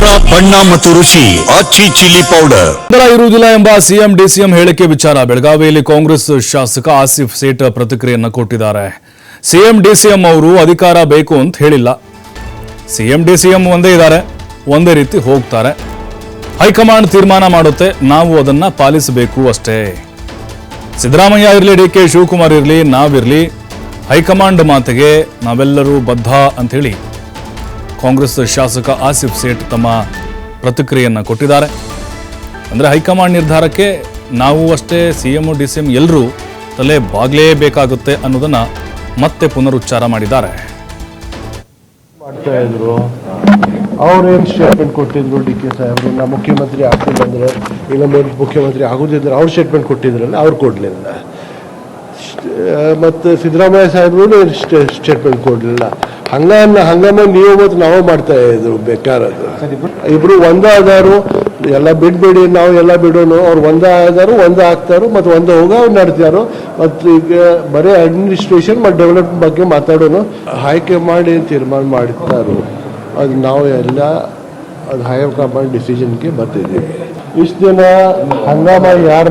ಖಾರ ಬಣ್ಣ ಮತ್ತು ರುಚಿ ಆಚಿ ಚಿಲ್ಲಿ ಪೌಡರ್ ಇರುವುದಿಲ್ಲ ಎಂಬ ಸಿಎಂ ಡಿಸಿಎಂ ಹೇಳಿಕೆ ವಿಚಾರ ಬೆಳಗಾವಿಯಲ್ಲಿ ಕಾಂಗ್ರೆಸ್ ಶಾಸಕ ಆಸಿಫ್ ಸೇಠ್ ಪ್ರತಿಕ್ರಿಯೆಯನ್ನು ಕೊಟ್ಟಿದ್ದಾರೆ. ಸಿಎಂ ಡಿಸಿಎಂ ಅವರು ಅಧಿಕಾರ ಬೇಕು ಅಂತ ಹೇಳಿಲ್ಲ. ಸಿಎಂ ಡಿಸಿಎಂ ಒಂದೇ ಇದ್ದಾರೆ, ಒಂದೇ ರೀತಿ ಹೋಗ್ತಾರೆ. ಹೈಕಮಾಂಡ್ ತೀರ್ಮಾನ ಮಾಡುತ್ತೆ, ನಾವು ಅದನ್ನ ಪಾಲಿಸಬೇಕು ಅಷ್ಟೇ. ಸಿದ್ದರಾಮಯ್ಯ ಇರಲಿ, ಡಿ ಕೆ ಶಿವಕುಮಾರ್ ಇರಲಿ, ನಾವಿರಲಿ, ಹೈಕಮಾಂಡ್ ಮಾತಿಗೆ ನಾವೆಲ್ಲರೂ ಬದ್ಧ ಅಂಥೇಳಿ ಕಾಂಗ್ರೆಸ್ ಶಾಸಕ ಆಸಿಫ್ ಸೇಠ್ ತಮ್ಮ ಪ್ರತಿಕ್ರಿಯೆಯನ್ನು ಕೊಟ್ಟಿದ್ದಾರೆ. ಅಂದರೆ ಹೈಕಮಾಂಡ್ ನಿರ್ಧಾರಕ್ಕೆ ನಾವು ಅಷ್ಟೇ, ಸಿಎಂ ಡಿಸಿಎಂ ಎಲ್ಲರೂ ತಲೆ ಬಾಗಲೇಬೇಕಾಗುತ್ತೆ ಅನ್ನೋದನ್ನು ಮತ್ತೆ ಪುನರುಚ್ಚಾರ ಮಾಡಿದ್ದಾರೆ. ಮಾಡ್ತಾ ಇದ್ರು ಅವ್ರೇನು ಸ್ಟೇಟ್ಮೆಂಟ್ ಕೊಟ್ಟಿದ್ರು, ಡಿ ಕೆ ಸಾಹೇಬರು ನಾ ಮುಖ್ಯಮಂತ್ರಿ ಆಗ್ತೀನಿ ಅಂದರೆ ಇಲ್ಲ ಮುಖ್ಯಮಂತ್ರಿ ಆಗೋದಿದ್ರೆ ಅವ್ರು ಸ್ಟೇಟ್ಮೆಂಟ್ ಕೊಟ್ಟಿದ್ರಲ್ಲ, ಅವ್ರು ಕೊಡಲಿಲ್ಲ. ಮತ್ತು ಸಿದ್ದರಾಮಯ್ಯ ಸಾಹೇಬರು ಸ್ಟೇಟ್ಮೆಂಟ್ ಕೊಡಲಿಲ್ಲ. ಹಂಗಮ್ಮ ನೀವು ಮತ್ತು ನಾವು ಮಾಡ್ತಾ ಇದ್ರು ಬೇಕಾರದು. ಇಬ್ರು ಒಂದಾದಾರು ಎಲ್ಲ ಬಿಡಬೇಡಿ, ನಾವು ಎಲ್ಲ ಬಿಡೋನು, ಅವ್ರು ಒಂದಾದಾರು ಒಂದೇ ಆಗ್ತಾರೋ ಮತ್ತು ಒಂದೇ ಹೋಗ ಅವ್ರು ನಡ್ತಾರೋ. ಮತ್ತು ಈಗ ಬರೀ ಅಡ್ಮಿನಿಸ್ಟ್ರೇಷನ್ ಮತ್ತು ಡೆವಲಪ್ಮೆಂಟ್ ಬಗ್ಗೆ ಮಾತಾಡೋನು. ಹೈಕಮಾಂಡ್ ಏನು ತೀರ್ಮಾನ ಮಾಡ್ತಾರೋ ಅದು ನಾವು ಎಲ್ಲ ಅದು ಹೈಕಮಾಂಡ್ ಡಿಸಿಷನ್ಗೆ ಬರ್ತಿದ್ದೀವಿ. ಇಷ್ಟು ದಿನ ಹಂಗಾಮ ಯಾರು